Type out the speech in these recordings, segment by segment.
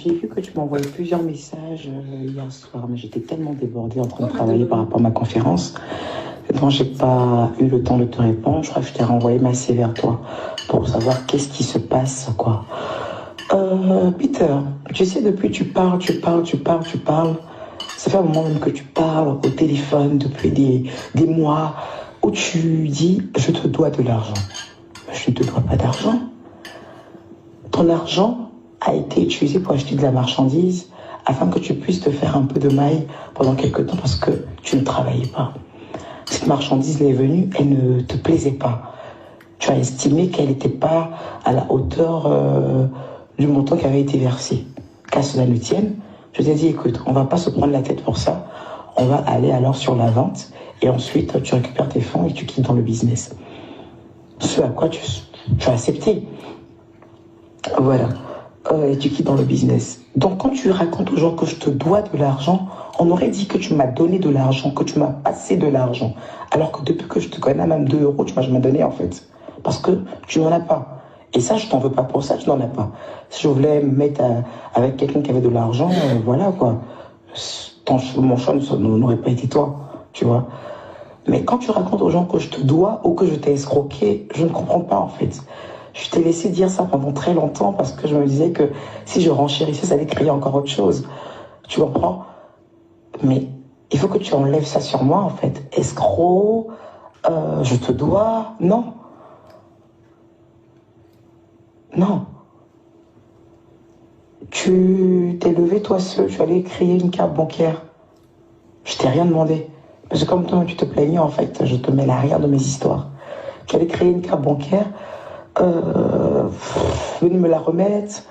J'ai vu que tu m'as envoyé plusieurs messages hier soir, mais j'étais tellement débordée en train de travailler par rapport à ma conférence. Donc, j'ai pas eu le temps de te répondre. Je crois que je t'ai renvoyé ma CV vers toi pour savoir qu'est-ce qui se passe, quoi. Peter, tu sais, depuis tu parles. Ça fait un moment même que tu parles au téléphone depuis des mois où tu dis je te dois de l'argent. Je ne te dois pas d'argent. Ton argent a été utilisé pour acheter de la marchandise afin que tu puisses te faire un peu de maille pendant quelques temps parce que tu ne travaillais pas. Cette marchandise est venue, elle ne te plaisait pas. Tu as estimé qu'elle n'était pas à la hauteur du montant qui avait été versé. Qu'à cela ne tienne, je t'ai dit, écoute, on ne va pas se prendre la tête pour ça. On va aller alors sur la vente et ensuite tu récupères tes fonds et tu quittes dans le business. Ce à quoi tu as accepté. Voilà. Et tu quittes dans le business. Donc quand tu racontes aux gens que je te dois de l'argent, on aurait dit que tu m'as donné de l'argent, que tu m'as passé de l'argent. Alors que depuis que je te connais, même 2 euros, tu m'as jamais donné en fait. Parce que tu n'en as pas. Et ça, je t'en veux pas pour ça, tu n'en as pas. Si je voulais me mettre avec quelqu'un qui avait de l'argent, voilà quoi. Mon choix n'aurait pas été toi, tu vois. Mais quand tu racontes aux gens que je te dois ou que je t'ai escroqué, je ne comprends pas en fait. Je t'ai laissé dire ça pendant très longtemps parce que je me disais que si je renchérissais, ça allait créer encore autre chose. Tu comprends? Mais il faut que tu enlèves ça sur moi en fait. Escroc, je te dois, non. Non. Tu t'es levé toi seul, tu allais créer une carte bancaire. Je t'ai rien demandé. Parce que comme toi, tu te plaignais en fait, je te mêle à rien de mes histoires. Tu allais créer une carte bancaire, venez me la remettre.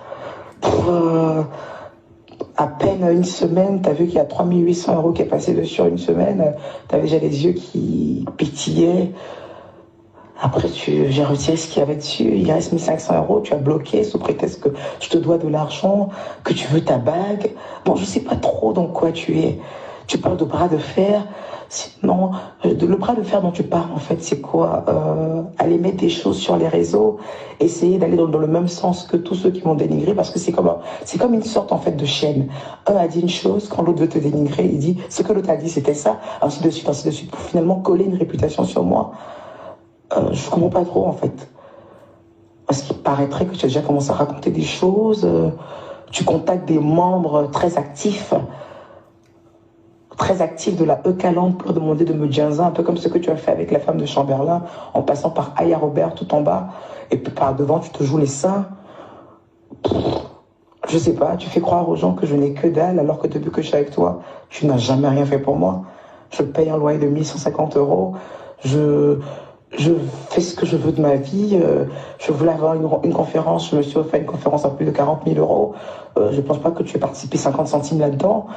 À peine une semaine, tu as vu qu'il y a 3800 € qui est passé dessus en une semaine. Tu avais déjà les yeux qui pétillaient. Après, j'ai retiré ce qu'il y avait dessus. Il reste 1500 €. Tu as bloqué sous prétexte que je te dois de l'argent, que tu veux ta bague. Bon, je sais pas trop dans quoi tu es. Tu parles de bras de fer. Non, le bras de fer dont tu parles, en fait, c'est quoi? Aller mettre des choses sur les réseaux, essayer d'aller dans le même sens que tous ceux qui m'ont dénigré, parce que c'est comme une sorte, en fait, de chaîne. Un a dit une chose, quand l'autre veut te dénigrer, il dit ce que l'autre a dit, c'était ça, ainsi de suite, pour finalement coller une réputation sur moi. Je comprends pas trop, en fait. Parce qu'il paraîtrait que tu as déjà commencé à raconter des choses, tu contactes des membres très actifs de la Eucalan pour demander de me jaza, un peu comme ce que tu as fait avec la femme de Chamberlain, en passant par Aya Robert tout en bas, et puis par devant, tu te joues les seins. Je sais pas, tu fais croire aux gens que je n'ai que dalle, alors que depuis que je suis avec toi, tu n'as jamais rien fait pour moi. Je paye un loyer de 1150 €, je fais ce que je veux de ma vie. Je voulais avoir une conférence. Je me suis offert une conférence à plus de 40 000 €. Je ne pense pas que tu aies participé 50 centimes là-dedans.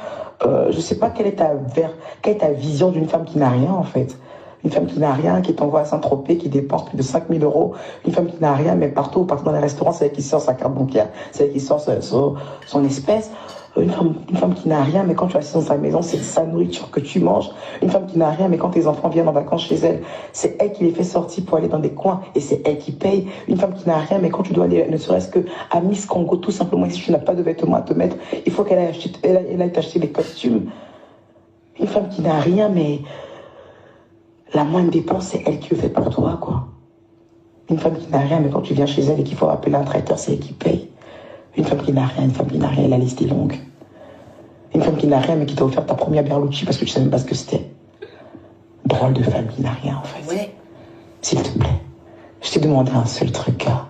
Je ne sais pas quelle est ta vision d'une femme qui n'a rien, en fait. Une femme qui n'a rien, qui t'envoie à Saint-Tropez, qui dépense plus de 5 000 €. Une femme qui n'a rien, mais partout dans les restaurants, c'est elle qui sort sa carte bancaire, c'est elle qui sort son espèce. Une femme qui n'a rien, mais quand tu es assis dans sa maison, c'est sa nourriture que tu manges. Une femme qui n'a rien, mais quand tes enfants viennent en vacances chez elle, c'est elle qui les fait sortir pour aller dans des coins et c'est elle qui paye. Une femme qui n'a rien, mais quand tu dois aller, ne serait-ce que à Miss Congo, tout simplement, si tu n'as pas de vêtements à te mettre, il faut qu'elle aille t'acheter des costumes. Une femme qui n'a rien, mais la moindre dépense, c'est elle qui le fait pour toi, quoi. Une femme qui n'a rien, mais quand tu viens chez elle et qu'il faut appeler un traiteur, c'est elle qui paye. Une femme qui n'a rien, la liste est longue. Une femme qui n'a rien, mais qui t'a offert ta première Berlucci parce que tu ne savais même pas ce que c'était. Drôle de femme qui n'a rien, en fait. Ouais. S'il te plaît, je t'ai demandé un seul truc, hein.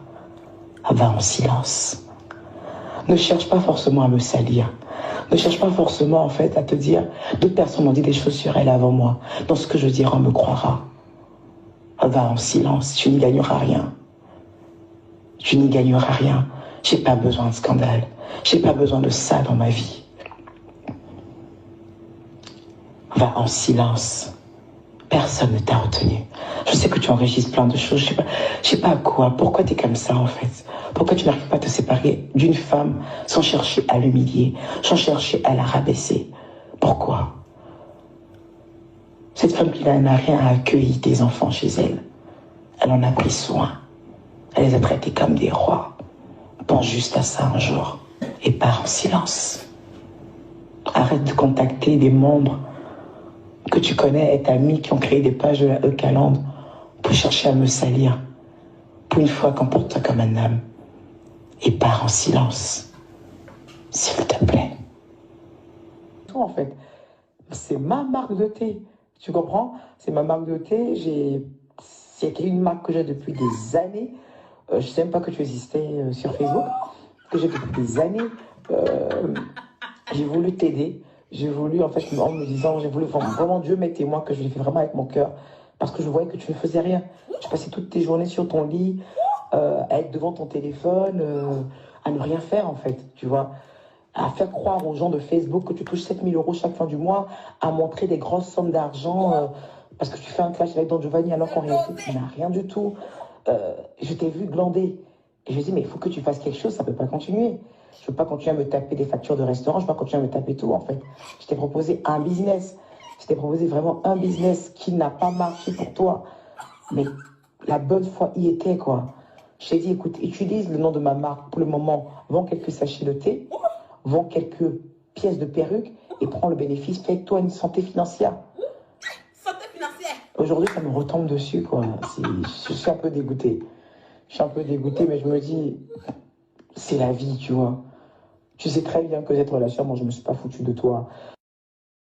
Va en silence. Ne cherche pas forcément à me salir. Ne cherche pas forcément, en fait, à te dire d'autres personnes ont dit des choses sur elle avant moi. Dans ce que je dirai, on me croira. Va en silence, tu n'y gagneras rien. Tu n'y gagneras rien. J'ai pas besoin de scandale. J'ai pas besoin de ça dans ma vie. Va en silence. Personne ne t'a retenu. Je sais que tu enregistres plein de choses. Je sais pas à quoi. Pourquoi tu es comme ça, en fait? Pourquoi tu n'arrives pas à te séparer d'une femme sans chercher à l'humilier, sans chercher à la rabaisser? Pourquoi? Cette femme qui n'a rien à accueillir tes enfants chez elle. Elle en a pris soin. Elle les a traités comme des rois. Pense juste à ça un jour. et pars en silence. Arrête de contacter des membres que tu connais et amis qui ont créé des pages de la E-Calandre pour chercher à me salir. Pour une fois, comporte-toi comme un homme et pars en silence, s'il te plaît. Tout en fait, c'est ma marque de thé. Tu comprends? C'est ma marque de thé. C'est une marque que j'ai depuis des années. Je ne sais même pas que tu existais sur Facebook, que j'ai depuis des années. J'ai voulu t'aider. J'ai voulu, en fait, en me disant, j'ai voulu vraiment Dieu m'est témoin que je l'ai fait vraiment avec mon cœur. Parce que je voyais que tu ne faisais rien. Tu passais toutes tes journées sur ton lit, à être devant ton téléphone, à ne rien faire, en fait, tu vois. À faire croire aux gens de Facebook que tu touches 7 000 € chaque fin du mois, à montrer des grosses sommes d'argent parce que tu fais un clash avec Don Giovanni alors qu'en réalité, tu n'as rien du tout. Je t'ai vu glander. Et je me dis, mais il faut que tu fasses quelque chose, ça ne peut pas continuer. Je ne peux pas continuer à me taper des factures de restaurant, je ne peux pas continuer à me taper tout, en fait. Je t'ai proposé un business. Je t'ai proposé vraiment un business qui n'a pas marché pour toi. Mais la bonne foi y était, quoi. Je t'ai dit, écoute, utilise le nom de ma marque pour le moment, vends quelques sachets de thé, vends quelques pièces de perruque et prends le bénéfice. Fais-toi une santé financière. Santé financière. Aujourd'hui, ça me retombe dessus, quoi. Je suis un peu dégoûté. Je suis un peu dégoûté, mais je me dis, c'est la vie, tu vois. Tu sais très bien que cette relation, moi, je ne me suis pas foutu de toi.